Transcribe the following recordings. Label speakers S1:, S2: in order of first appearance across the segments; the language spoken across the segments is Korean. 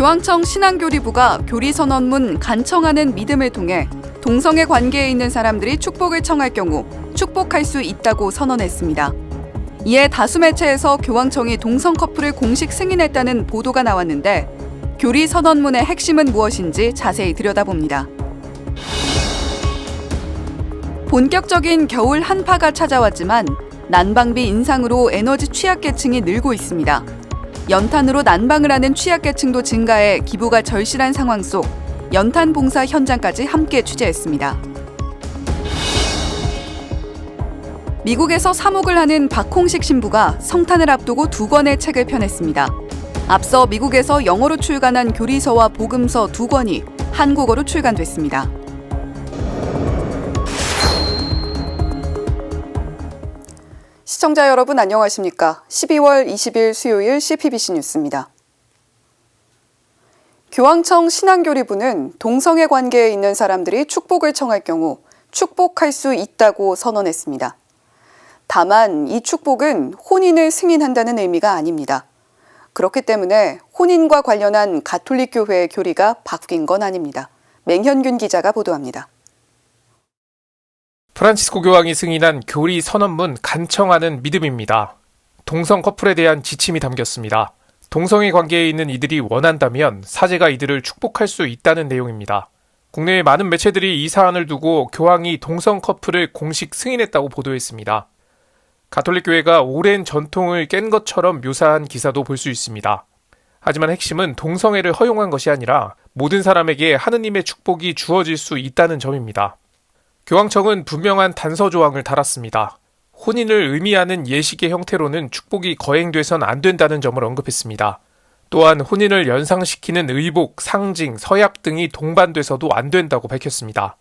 S1: 교황청 신앙교리부가 교리선언문 간청하는 믿음을 통해 동성애 관계에 있는 사람들이 축복을 청할 경우 축복할 수 있다고 선언했습니다. 이에 다수 매체에서 교황청이 동성 커플을 공식 승인했다는 보도가 나왔는데 교리선언문의 핵심은 무엇인지 자세히 들여다봅니다. 본격적인 겨울 한파가 찾아왔지만 난방비 인상으로 에너지 취약계층이 늘고 있습니다. 연탄으로 난방을 하는 취약계층도 증가해 기부가 절실한 상황 속 연탄 봉사 현장까지 함께 취재했습니다. 미국에서 사목을 하는 박홍식 신부가 성탄을 앞두고 2권의 책을 펴냈습니다. 앞서 미국에서 영어로 출간한 교리서와 복음서 2권이 한국어로 출간됐습니다. 시청자 여러분 안녕하십니까? 12월 20일 수요일 CPBC 뉴스입니다. 교황청 신앙교리부는 동성애 관계에 있는 사람들이 축복을 청할 경우 축복할 수 있다고 선언했습니다. 다만 이 축복은 혼인을 승인한다는 의미가 아닙니다. 그렇기 때문에 혼인과 관련한 가톨릭 교회의 교리가 바뀐 건 아닙니다. 맹현균 기자가 보도합니다.
S2: 프란치스코 교황이 승인한 교리 선언문 간청하는 믿음입니다. 동성 커플에 대한 지침이 담겼습니다. 동성애 관계에 있는 이들이 원한다면 사제가 이들을 축복할 수 있다는 내용입니다. 국내의 많은 매체들이 이 사안을 두고 교황이 동성 커플을 공식 승인했다고 보도했습니다. 가톨릭 교회가 오랜 전통을 깬 것처럼 묘사한 기사도 볼 수 있습니다. 하지만 핵심은 동성애를 허용한 것이 아니라 모든 사람에게 하느님의 축복이 주어질 수 있다는 점입니다. 교황청은 분명한 단서 조항을 달았습니다. 혼인을 의미하는 예식의 형태로는 축복이 거행돼선 안 된다는 점을 언급했습니다. 또한 혼인을 연상시키는 의복, 상징, 서약 등이 동반돼서도 안 된다고 밝혔습니다.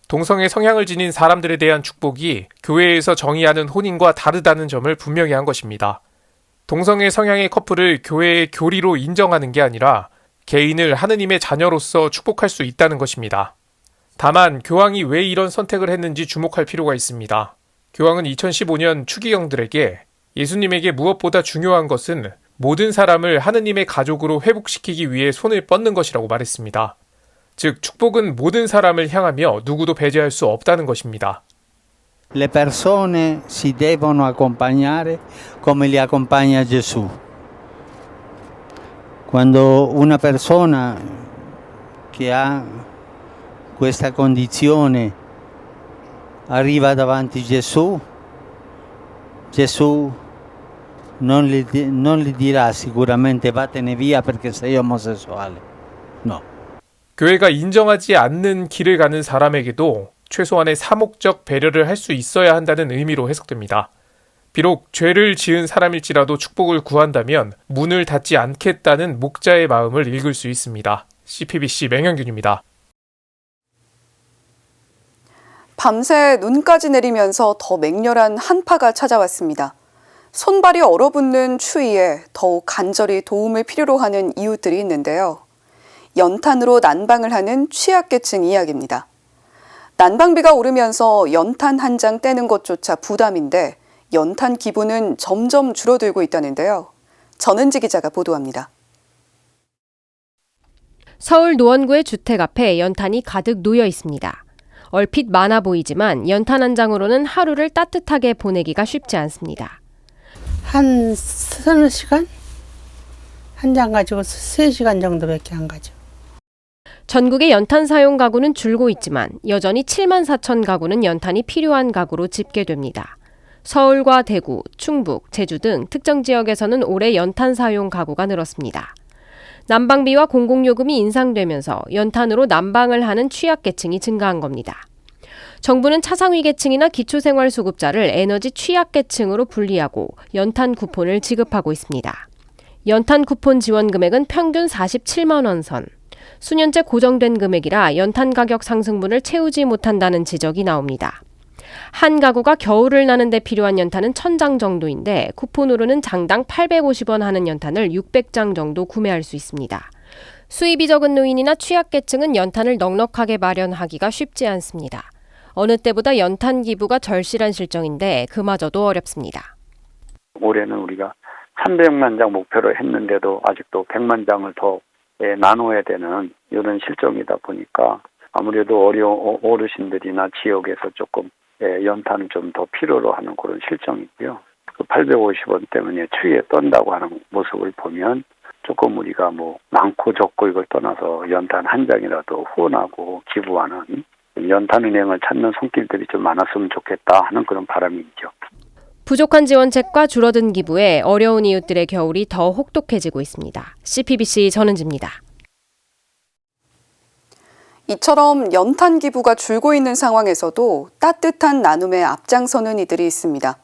S2: 동성애 성향을 지닌 사람들에 대한 축복이 교회에서 정의하는 혼인과 다르다는 점을 분명히 한 것입니다. 동성애 성향의 커플을 교회의 교리로 인정하는 게 아니라 개인을 하느님의 자녀로서 축복할 수 있다는 것입니다. 다만 교황이 왜 이런 선택을 했는지 주목할 필요가 있습니다. 교황은 2015년 추기경들에게 예수님에게 무엇보다 중요한 것은 모든 사람을 하느님의 가족으로 회복시키기 위해 손을 뻗는 것이라고 말했습니다. 즉 축복은 모든 사람을 향하며 누구도 배제할 수 없다는 것입니다.
S3: Le persone si devono accompagnare come li accompagna Gesù. Quando una persona che ha questa condizione arriva davanti Gesù, Gesù non gli dirà sicuramente vattene via perché sei omosessuale. No.
S2: 교회가 인정하지 않는 길을 가는 사람에게도 최소한의 사목적 배려를 할 수 있어야 한다는 의미로 해석됩니다. 비록 죄를 지은 사람일지라도 축복을 구한다면 문을 닫지 않겠다는 목자의 마음을 읽을 수 있습니다. CPBC 맹현균입니다.
S1: 밤새 눈까지 내리면서 더 맹렬한 한파가 찾아왔습니다. 손발이 얼어붙는 추위에 더욱 간절히 도움을 필요로 하는 이웃들이 있는데요. 연탄으로 난방을 하는 취약계층 이야기입니다. 난방비가 오르면서 연탄 한 장 떼는 것조차 부담인데 연탄 기부는 점점 줄어들고 있다는데요. 전은지 기자가 보도합니다.
S4: 서울 노원구의 주택 앞에 연탄이 가득 놓여 있습니다. 얼핏 많아 보이지만 연탄 한 장으로는 하루를 따뜻하게 보내기가 쉽지 않습니다.
S5: 한 서너 시간? 한 장 가지고 3시간 정도밖에 안 가죠.
S4: 전국의 연탄 사용 가구는 줄고 있지만 여전히 7만 4천 가구는 연탄이 필요한 가구로 집계됩니다. 서울과 대구, 충북, 제주 등 특정 지역에서는 올해 연탄 사용 가구가 늘었습니다. 난방비와 공공요금이 인상되면서 연탄으로 난방을 하는 취약계층이 증가한 겁니다. 정부는 차상위계층이나 기초생활수급자를 에너지 취약계층으로 분리하고 연탄 쿠폰을 지급하고 있습니다. 연탄 쿠폰 지원 금액은 평균 47만 원 선. 수년째 고정된 금액이라 연탄 가격 상승분을 채우지 못한다는 지적이 나옵니다. 한 가구가 겨울을 나는 데 필요한 연탄은 1,000장 정도인데 쿠폰으로는 장당 850원 하는 연탄을 600장 정도 구매할 수 있습니다. 수입이 적은 노인이나 취약계층은 연탄을 넉넉하게 마련하기가 쉽지 않습니다. 어느 때보다 연탄 기부가 절실한 실정인데 그마저도 어렵습니다.
S6: 올해는 우리가 300만 장 목표로 했는데도 아직도 100만 장을 더 나눠야 되는 이런 실정이다 보니까 아무래도 어르신들이나 지역에서 조금 연탄을 좀 더 필요로 하는 그런 실정이고요. 그 850원 때문에 추위에 떤다고 하는 모습을 보면 조금 우리가 뭐 많고 적고 이걸 떠나서 연탄 한 장이라도 후원하고 기부하는 연탄은행을 찾는 손길들이 좀 많았으면 좋겠다 하는 그런 바람이 있죠.
S4: 부족한 지원책과 줄어든 기부에 어려운 이웃들의 겨울이 더 혹독해지고 있습니다. CPBC 전은지입니다.
S1: 이처럼 연탄 기부가 줄고 있는 상황에서도 따뜻한 나눔에 앞장서는 이들이 있습니다.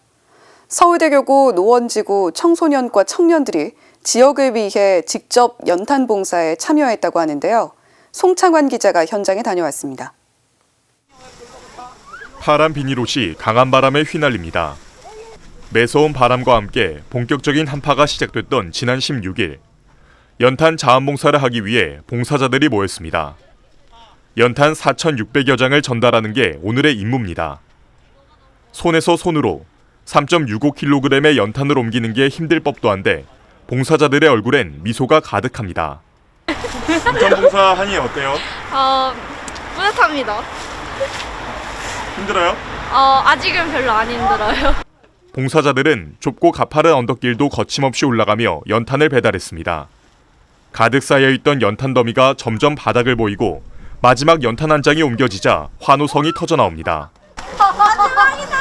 S1: 서울대교구 노원지구 청소년과 청년들이 지역을 위해 직접 연탄 봉사에 참여했다고 하는데요. 송창환 기자가 현장에 다녀왔습니다.
S7: 파란 비닐옷이 강한 바람에 휘날립니다. 매서운 바람과 함께 본격적인 한파가 시작됐던 지난 16일, 연탄 자원봉사를 하기 위해 봉사자들이 모였습니다. 연탄 4,600여 장을 전달하는 게 오늘의 임무입니다. 손에서 손으로 3.65kg의 연탄을 옮기는 게 힘들 법도 한데 봉사자들의 얼굴엔 미소가 가득합니다.
S8: 연탄 봉사 하니 어때요?
S9: 뿌듯합니다.
S8: 힘들어요?
S9: 아직은 별로 안 힘들어요.
S7: 봉사자들은 좁고 가파른 언덕길도 거침없이 올라가며 연탄을 배달했습니다. 가득 쌓여있던 연탄 더미가 점점 바닥을 보이고 마지막 연탄 한 장이 옮겨지자 환호성이 터져나옵니다.
S9: 마지막이다!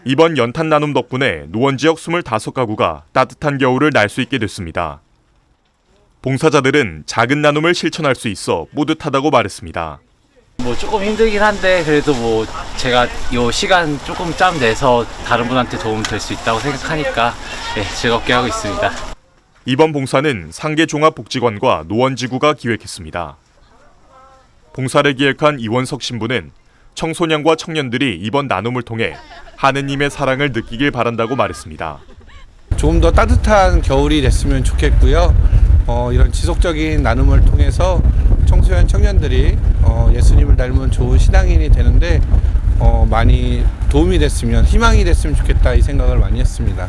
S7: 이번 연탄 나눔 덕분에 노원 지역 25가구가 따뜻한 겨울을 날 수 있게 됐습니다. 봉사자들은 작은 나눔을 실천할 수 있어 뿌듯하다고 말했습니다.
S10: 조금 힘들긴 한데 그래도 제가 이 시간 조금 짬 내서 다른 분한테 도움 될 수 있다고 생각하니까 즐겁게 하고 있습니다.
S7: 이번 봉사는 상계종합복지관과 노원지구가 기획했습니다. 봉사를 기획한 이원석 신부는 청소년과 청년들이 이번 나눔을 통해 하느님의 사랑을 느끼길 바란다고 말했습니다.
S11: 조금 더 따뜻한 겨울이 됐으면 좋겠고요. 이런 지속적인 나눔을 통해서 청소년 청년들이 예수님을 닮은 좋은 신앙인이 되는데 많이 도움이 됐으면, 희망이 됐으면 좋겠다 이 생각을 많이 했습니다.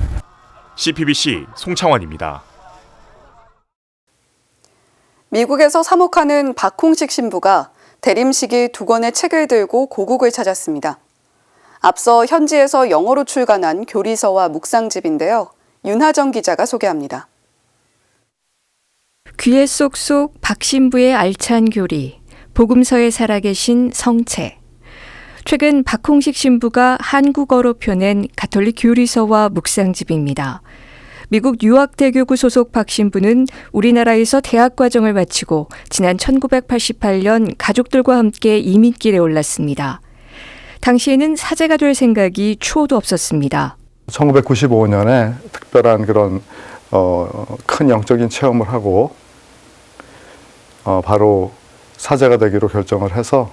S7: CPBC 송창환입니다.
S1: 미국에서 사목하는 박홍식 신부가 대림식이 2권의 책을 들고 고국을 찾았습니다. 앞서 현지에서 영어로 출간한 교리서와 묵상집인데요. 윤하정 기자가 소개합니다.
S12: 귀에 쏙쏙 박신부의 알찬 교리, 복음서에 살아계신 성체. 최근 박홍식 신부가 한국어로 펴낸 가톨릭 교리서와 묵상집입니다. 미국 유학대교구 소속 박 신부는 우리나라에서 대학 과정을 마치고 지난 1988년 가족들과 함께 이민길에 올랐습니다. 당시에는 사제가 될 생각이 추호도 없었습니다.
S13: 1995년에 특별한 그런 큰 영적인 체험을 하고 바로 사제가 되기로 결정을 해서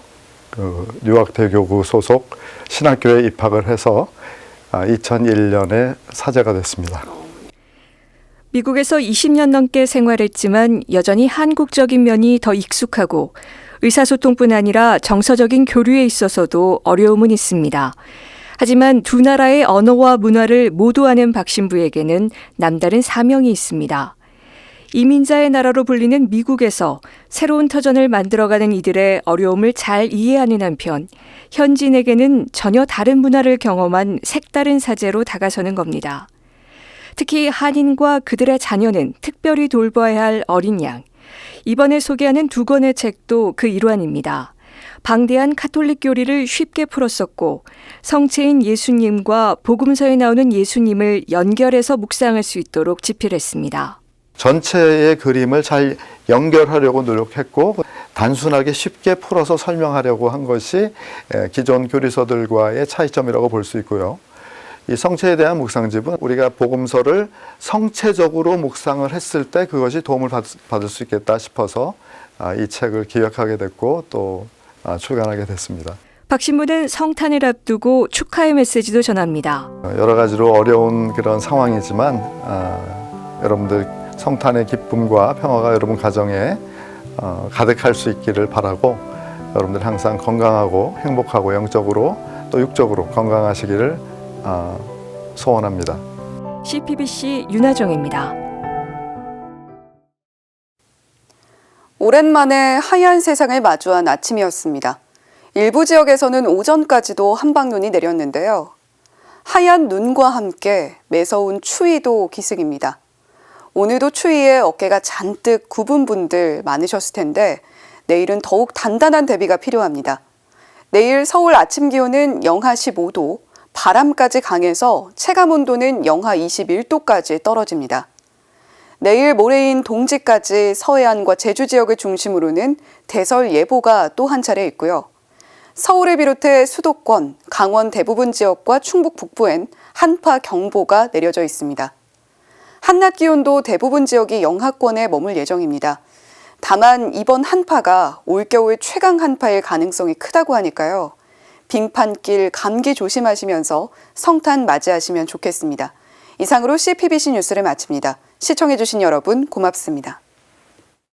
S13: 유학대교구 소속 신학교에 입학을 해서 2001년에 사제가 됐습니다.
S12: 미국에서 20년 넘게 생활했지만 여전히 한국적인 면이 더 익숙하고 의사소통뿐 아니라 정서적인 교류에 있어서도 어려움은 있습니다. 하지만 두 나라의 언어와 문화를 모두 아는 박 신부에게는 남다른 사명이 있습니다. 이민자의 나라로 불리는 미국에서 새로운 터전을 만들어가는 이들의 어려움을 잘 이해하는 한편 현지인에게는 전혀 다른 문화를 경험한 색다른 사제로 다가서는 겁니다. 특히 한인과 그들의 자녀는 특별히 돌봐야 할 어린 양. 이번에 소개하는 2권의 책도 그 일환입니다. 방대한 카톨릭 교리를 쉽게 풀었었고 성체인 예수님과 복음서에 나오는 예수님을 연결해서 묵상할 수 있도록 집필했습니다.
S13: 전체의 그림을 잘 연결하려고 노력했고 단순하게 쉽게 풀어서 설명하려고 한 것이 기존 교리서들과의 차이점이라고 볼 수 있고요. 이 성체에 대한 묵상집은 우리가 복음서를 성체적으로 묵상을 했을 때 그것이 도움을 받을 수 있겠다 싶어서 이 책을 기획하게 됐고 또 출간하게 됐습니다.
S12: 박 신부는 성탄을 앞두고 축하의 메시지도 전합니다.
S13: 여러 가지로 어려운 그런 상황이지만 여러분들 성탄의 기쁨과 평화가 여러분 가정에 가득할 수 있기를 바라고 여러분들 항상 건강하고 행복하고 영적으로 또 육적으로 건강하시기를 소원합니다.
S12: CPBC 윤하정입니다.
S1: 오랜만에 하얀 세상을 마주한 아침이었습니다. 일부 지역에서는 오전까지도 한방눈이 내렸는데요. 하얀 눈과 함께 매서운 추위도 기승입니다. 오늘도 추위에 어깨가 잔뜩 굽은 분들 많으셨을 텐데 내일은 더욱 단단한 대비가 필요합니다. 내일 서울 아침 기온은 영하 15도, 바람까지 강해서 체감온도는 영하 21도까지 떨어집니다. 내일 모레인 동지까지 서해안과 제주 지역을 중심으로는 대설 예보가 또 한 차례 있고요. 서울을 비롯해 수도권, 강원 대부분 지역과 충북 북부엔 한파 경보가 내려져 있습니다. 한낮 기온도 대부분 지역이 영하권에 머물 예정입니다. 다만 이번 한파가 올겨울 최강 한파일 가능성이 크다고 하니까요. 빙판길 감기 조심하시면서 성탄 맞이하시면 좋겠습니다. 이상으로 CPBC 뉴스를 마칩니다. 시청해주신 여러분 고맙습니다.